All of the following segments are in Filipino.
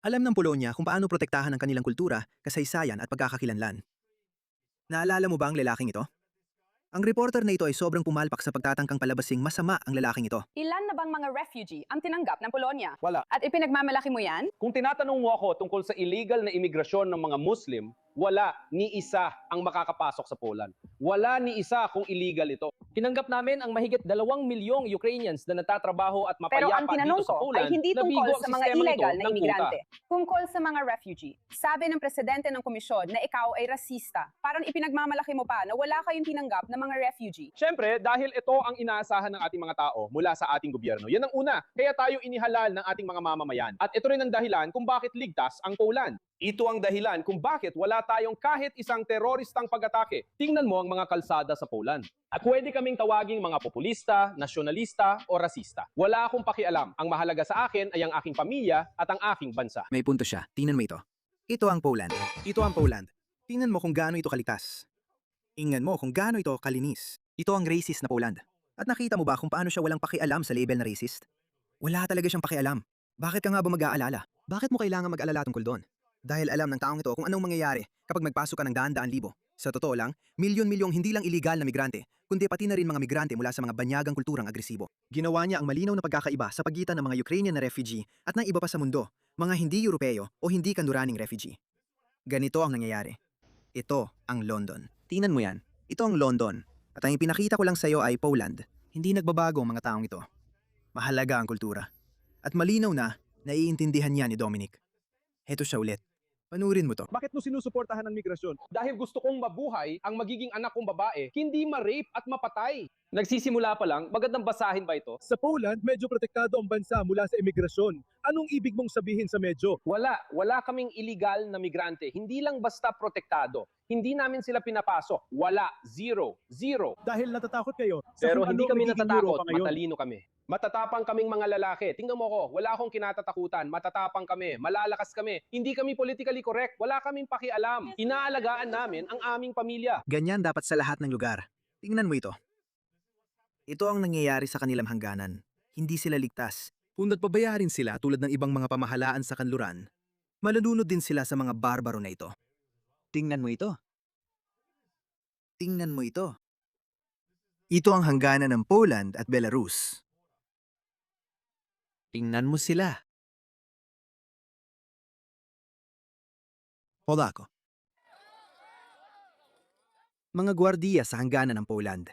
Alam ng Polonya kung paano protektahan ang kanilang kultura, kasaysayan at pagkakakilanlan. Naalala mo ba ang lalaking ito? Ang reporter na ito ay sobrang pumalpak sa pagtatangkang palabasing masama ang lalaking ito. Ilan na bang mga refugee ang tinanggap ng Polonia? Wala. At ipinagmamalaki mo yan? Kung tinatanong mo ako tungkol sa illegal na imigrasyon ng mga Muslim, wala ni isa ang makakapasok sa Poland. Wala ni isa kung illegal ito. Tinanggap namin ang mahigit 2 milyong Ukrainians na nagtatrabaho at Pero mapayapa ang tinanong dito sa ko Poland. ay hindi Nabigo tungkol ang sa mga sistema illegal nito na ng imigrante. quota. Tungkol sa mga refugee. Sabi ng presidente ng komisyon na ikaw ay rasista. Parang ipinagmamalaki mo pa na wala kayong tinanggap na mga refugee. Siyempre, dahil ito ang inaasahan ng ating mga tao mula sa ating gobyerno. Yan ang una. Kaya tayo inihalal ng ating mga mamamayan. At ito rin ang dahilan kung bakit ligtas ang Poland. Ito ang dahilan kung bakit wala tayong kahit isang teroristang pag-atake. Tingnan mo ang mga kalsada sa Poland. At pwede kaming tawaging mga populista, nasyonalista o rasista. Wala akong pakialam. Ang mahalaga sa akin ay ang aking pamilya at ang aking bansa. May punto siya. Tingnan mo ito. Ito ang Poland. Ito ang Poland. Tingnan mo kung gaano ito kaligtas. Tingnan mo kung gaano ito kalinis. Ito ang racist na Poland. At nakita mo ba kung paano siya walang pakialam sa label na racist? Wala talaga siyang pakialam. Bakit ka nga ba mag-aalala? Bakit mo kailangan mag-alala tungkol doon? Dahil alam ng taong ito kung anong mangyayari kapag magpasok ka ng daan-daan libo. Sa totoo lang, milyon-milyong hindi lang iligal na migrante, kundi pati na rin mga migrante mula sa mga banyagang kulturang agresibo. Ginawa niya ang malinaw na pagkakaiba sa pagitan ng mga Ukrainian na refugee at ng iba pa sa mundo, mga hindi Europeo o hindi kanluraning refugee. Ganito ang nangyayari. Ito ang London. Tingnan mo yan. Ito ang London. At ang ipinakita ko lang sa iyo ay Poland. Hindi nagbabago ang mga taong ito. Mahalaga ang kultura. At malinaw na naiintindihan niya ni Dominic. Heto siya ulit. Panurin mo to. Bakit mo sinusuportahan ang migrasyon? Dahil gusto kong mabuhay ang magiging anak kong babae, hindi ma-rape at mapatay. Nagsisimula pa lang, magandang basahin ba ito? Sa Poland, medyo protektado ang bansa mula sa imigrasyon. Anong ibig mong sabihin sa medyo? Wala kaming illegal na migrante. Hindi lang basta protektado. Hindi namin sila pinapasok. Wala. Zero. Dahil natatakot kayo sa Pero kung hindi anong kami magiging natatakot, Europa ngayon. matalino kami. Matatapang kaming mga lalaki. Tingnan mo ko, wala akong kinatatakutan. Matatapang kami, malalakas kami. Hindi kami politically correct. Wala kaming pakialam. Inaalagaan namin ang aming pamilya. Ganyan dapat sa lahat ng lugar. Tingnan mo ito. Ito ang nangyayari sa kanilang hangganan. Hindi sila ligtas. Kung nagpabayarin sila tulad ng ibang mga pamahalaan sa kanluran, malulunod din sila sa mga barbaro na ito. Tingnan mo ito. Tingnan mo ito. Ito ang hangganan ng Poland at Belarus. Tingnan mo sila. Polako. Mga gwardiya sa hangganan ng Poland.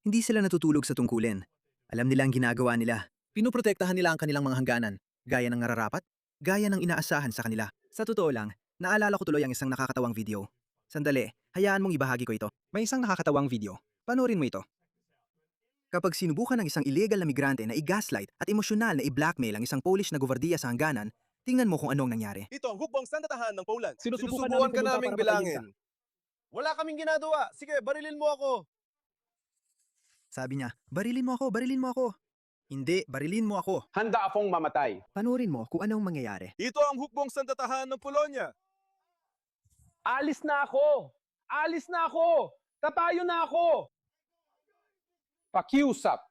Hindi sila natutulog sa tungkulin. Alam nila ang ginagawa nila. Pinoprotektahan nila ang kanilang mga hangganan, gaya ng nararapat, gaya ng inaasahan sa kanila. Sa totoo lang, naalala ko tuloy ang isang nakakatawang video. Sandali, hayaan mong ibahagi ko ito. May isang nakakatawang video. Panoorin mo ito. Kapag sinubukan ng isang illegal na migrante na i-gaslight at emosyonal na i-blackmail ang isang Polish na gwardiya sa hangganan, tingnan mo kung anong nangyari. Ito ang hukbong sandatahan ng Poland. Sinusubukan ka pumunta naming para bilangin. Wala kaming ginagawa. Sige, barilin mo ako. Sabi niya, barilin mo ako, barilin mo ako. Hindi, barilin mo ako. Handa akong mamatay. Panoorin mo kung anong mangyayari. Ito ang hukbong sandatahan ng Polonya. Alis na ako! Alis na ako! Tatayo na ako! Pakiusap.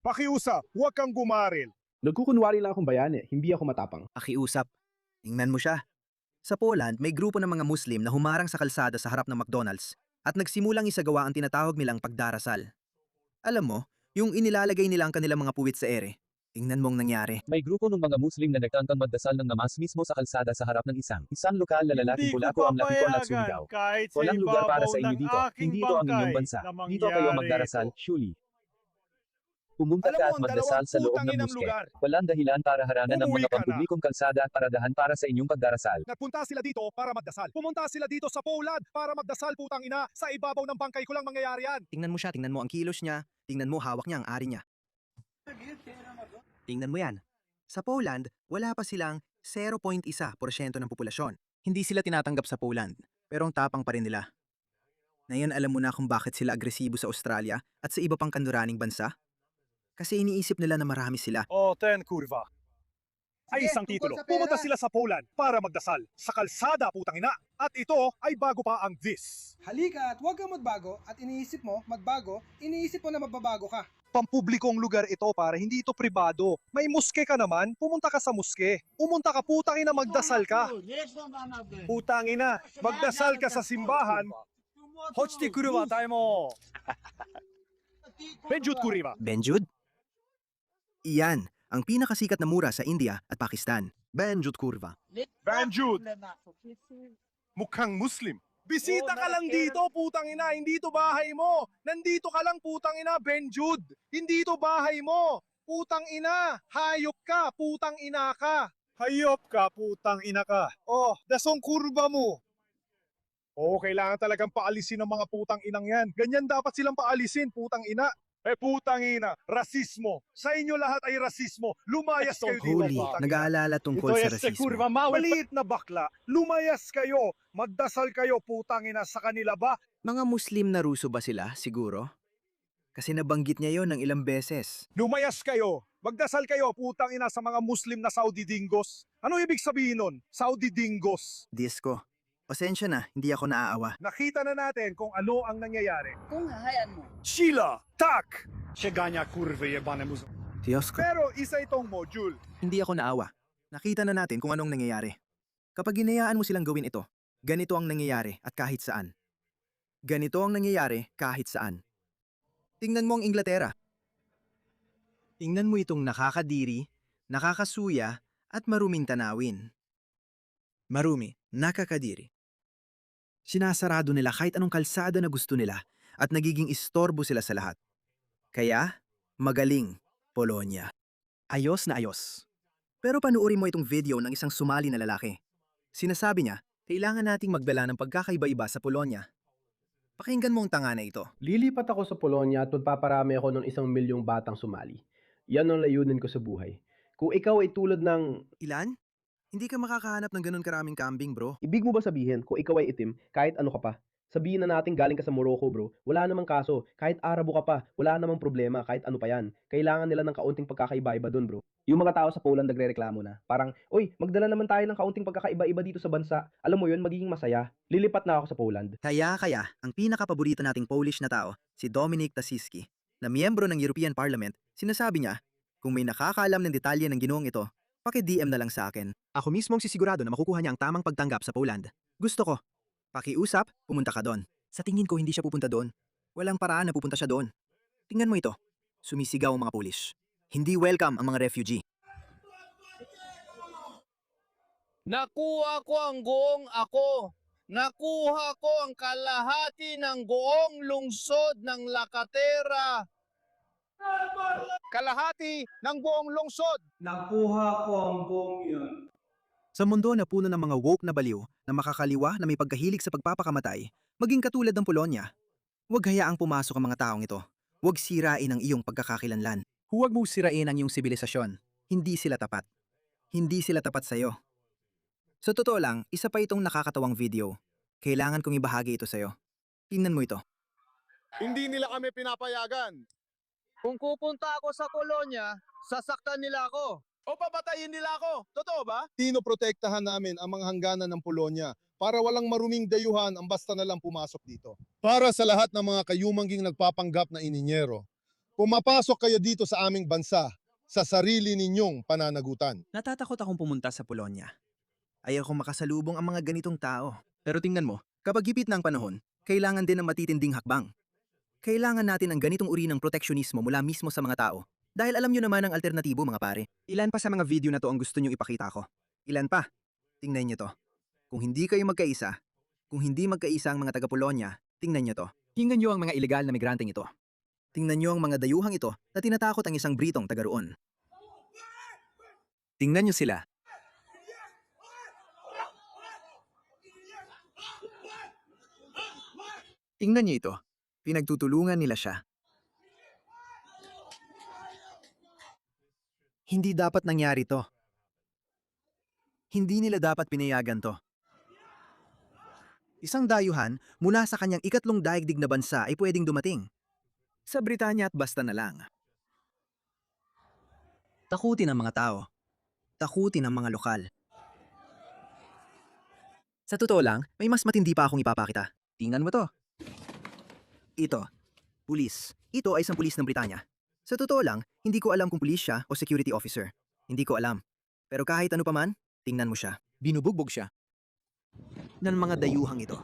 Pakiusap, huwag kang gumaril. Nagkukunwari lang akong bayani, hindi ako matapang. Pakiusap. Tingnan mo siya. Sa Poland, may grupo ng mga Muslim na humarang sa kalsada sa harap ng McDonald's at nagsimulang isagawa ang tinatawag nilang pagdarasal. Alam mo, yung inilalagay nila ang kanilang mga puwit sa ere. Tingnan mong nangyari. May grupo ng mga Muslim na nagtangkang magdasal ng namas mismo sa kalsada sa harap ng isang lokal na lalaking Polako ang lapikon at sumigaw. kahit Walang lugar para sa inyo dito. Hindi ito ang inyong bansa. Dito kayo magdarasal, surely. Pumunta ka at magdasal sa loob ng moske. Walang dahilan para haranan ng Umuwi mga ka na. pampublikong kalsada at paradahan para sa inyong pagdarasal. Nagpunta sila dito para magdasal. Pumunta sila dito sa Poland para magdasal, putang ina. Sa ibabaw ng bangkay ko lang mangyayari yan. Tingnan mo siya, tingnan mo ang kilos niya, tingnan mo hawak niya ang ari niya. Tingnan mo yan. Sa Poland, wala pa silang 0.1% ng populasyon. Hindi sila tinatanggap sa Poland, pero ang tapang pa rin nila. Ngayon alam mo na kung bakit sila agresibo sa Australia at sa iba pang kanluraning bansa? Kasi iniisip nila na marami sila. O, ten kurva. Ay isang titulo. Pumunta sila sa Poland para magdasal. Sa kalsada, putang ina. At ito ay bago pa ang this. Halika at huwag kang magbago at iniisip mo magbago, iniisip mo na magbabago ka. Pampublikong lugar ito para hindi ito pribado. May muske ka naman, pumunta ka sa muske. Umunta ka, putangina, magdasal ka. Putangina, magdasal ka sa simbahan. Hochti kuruwa tayo mo. Benjut kuriwa. Benjud? Iyan, ang pinakasikat na mura sa India at Pakistan. Benjud kurva. Benjut, mukhang Muslim. Bisita ka lang dito, putang ina. Hindi ito bahay mo. Nandito ka lang, putang ina, Benjud. Hindi ito bahay mo. Putang ina. Hayop ka, putang ina ka. Hayop ka, putang ina ka. Oh, dasong kurba mo. Oo, kailangan talagang paalisin ng mga putang inang yan. Ganyan dapat silang paalisin, putang ina. Putang ina, rasismo. Sa inyo lahat ay rasismo. Lumayas kayo dito, Holy, putang ina. nag-aalala tungkol sa rasismo. Maliit na bakla, lumayas kayo, magdasal kayo, putang ina, sa kanila ba? Mga Muslim na Ruso ba sila, siguro? Kasi nabanggit niya yon ng ilang beses. Lumayas kayo, magdasal kayo, putang ina, sa mga Muslim na Saudi dinggos. Ano ibig sabihin nun? Saudi dinggos. Disco. Pasensya na, hindi ako naaawa. Nakita na natin kung ano ang nangyayari. Kung hahayaan mo. Sheila, tak! Siya kurve, yebane mo. Diyos ko. Pero isa itong module. Hindi ako naawa. Nakita na natin kung anong nangyayari. Kapag hinayaan mo silang gawin ito, ganito ang nangyayari at kahit saan. Ganito ang nangyayari kahit saan. Tingnan mo ang Inglaterra. Tingnan mo itong nakakadiri, nakakasuya, at maruming tanawin. Marumi, nakakadiri. Sinasarado nila kahit anong kalsada na gusto nila at nagiging istorbo sila sa lahat. Kaya, magaling, Polonya. Ayos na ayos. Pero panuorin mo itong video ng isang Somali na lalaki. Sinasabi niya, kailangan nating magdala ng pagkakaiba-iba sa Polonya. Pakinggan mo ang tanga na ito. Lilipat ako sa Polonya at magpaparami ako ng 1 milyong batang Somali. Yan ang layunin ko sa buhay. Kung ikaw ay tulad ng... Ilan? Hindi ka makakahanap ng ganun karaming kambing, bro. Ibig mo ba sabihin, kung ikaw ay itim, kahit ano ka pa? Sabihin na natin galing ka sa Morocco, bro. Wala namang kaso. Kahit Arabo ka pa, wala namang problema kahit ano pa yan. Kailangan nila ng kaunting pagkakaiba-iba doon, bro. Yung mga tao sa Poland nagrereklamo na. Parang, oy, magdala naman tayo ng kaunting pagkakaiba-iba dito sa bansa. Alam mo yun, magiging masaya. Lilipat na ako sa Poland. Kaya, ang pinakapaborito nating Polish na tao, si Dominik Tasicki, na miyembro ng European Parliament, sinasabi niya, kung may nakakaalam ng detalye ng ginoong ito, paki-DM na lang sa akin. Ako mismong sisigurado na makukuha niya ang tamang pagtanggap sa Poland. Gusto ko. Pakiusap, pumunta ka doon. Sa tingin ko hindi siya pupunta doon. Walang paraan na pupunta siya doon. Tingnan mo ito. Sumisigaw ang mga Polish. Hindi welcome ang mga refugee. Nakuha ko ang goong ako. Nakuha ko ang kalahati ng goong lungsod ng Lakatera. Kalahati ng buong lungsod. Nakuha ko ang buong yun. Sa mundo na puno ng mga woke na baliw na makakaliwa na may pagkahilig sa pagpapakamatay, maging katulad ng Polonya, huwag hayaang pumasok ang mga taong ito. Huwag sirain ang iyong pagkakakilanlan. Huwag mo sirain ang iyong sibilisasyon. Hindi sila tapat. Hindi sila tapat sa'yo. Sa totoo lang, isa pa itong nakakatawang video. Kailangan kong ibahagi ito sa'yo. Tingnan mo ito. Hindi nila kami pinapayagan. Kung pupunta ako sa Polonya, sasaktan nila ako. O papatayin nila ako. Totoo ba? Pinoprotektahan namin ang mga hangganan ng Polonya para walang maruming dayuhan ang basta na lang pumasok dito. Para sa lahat ng mga kayumangging nagpapanggap na ininyero, pumapasok kayo dito sa aming bansa sa sarili ninyong pananagutan. Natatakot akong pumunta sa Polonya. Ayaw kong makasalubong ang mga ganitong tao. Pero tingnan mo, kapag hipit na ang panahon, kailangan din ng matitinding hakbang. Kailangan natin ang ganitong uri ng proteksyunismo mula mismo sa mga tao. Dahil alam nyo naman ang alternatibo, mga pare. Ilan pa sa mga video na to ang gusto nyo ipakita ko? Ilan pa? Tingnan nyo to. Kung hindi kayo magkaisa, kung hindi magkaisa ang mga taga-Polonya, tingnan nyo to. Tingnan nyo ang mga ilegal na migranteng ito. Tingnan nyo ang mga dayuhang ito na tinatakot ang isang Britong taga roon. Tingnan nyo sila. Tingnan nyo ito. Pinagtutulungan nila siya. Hindi dapat nangyari to. Hindi nila dapat pinayagan to. Isang dayuhan mula sa kanyang ikatlong daigdig na bansa ay pwedeng dumating. Sa Britanya at basta na lang. Takutin ang mga tao. Takutin ang mga lokal. Sa totoo lang, may mas matindi pa akong ipapakita. Tingnan mo to. Ito, pulis. Ito ay isang pulis ng Britanya. Sa totoo lang, hindi ko alam kung pulis siya o security officer. Hindi ko alam. Pero kahit ano paman, tingnan mo siya. Binubugbog siya ng mga dayuhang ito.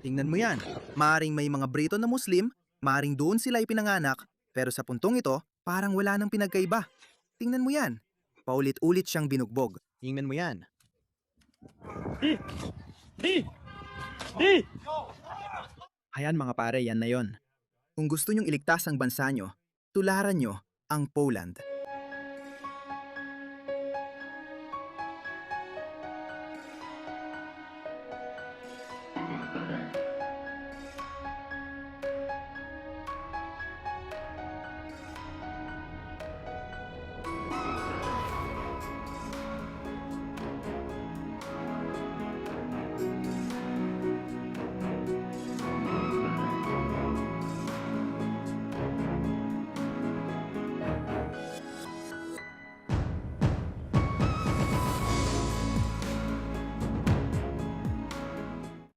Tingnan mo yan. Maaring may mga Briton na Muslim, maaring doon sila ipinanganak, pero sa puntong ito, parang wala nang pinagkaiba. Tingnan mo yan. Paulit-ulit siyang binugbog. Tingnan mo yan. Ayan mga pare, yan na yon. Kung gusto nyong iligtas ang bansa nyo, tularan nyo ang Poland.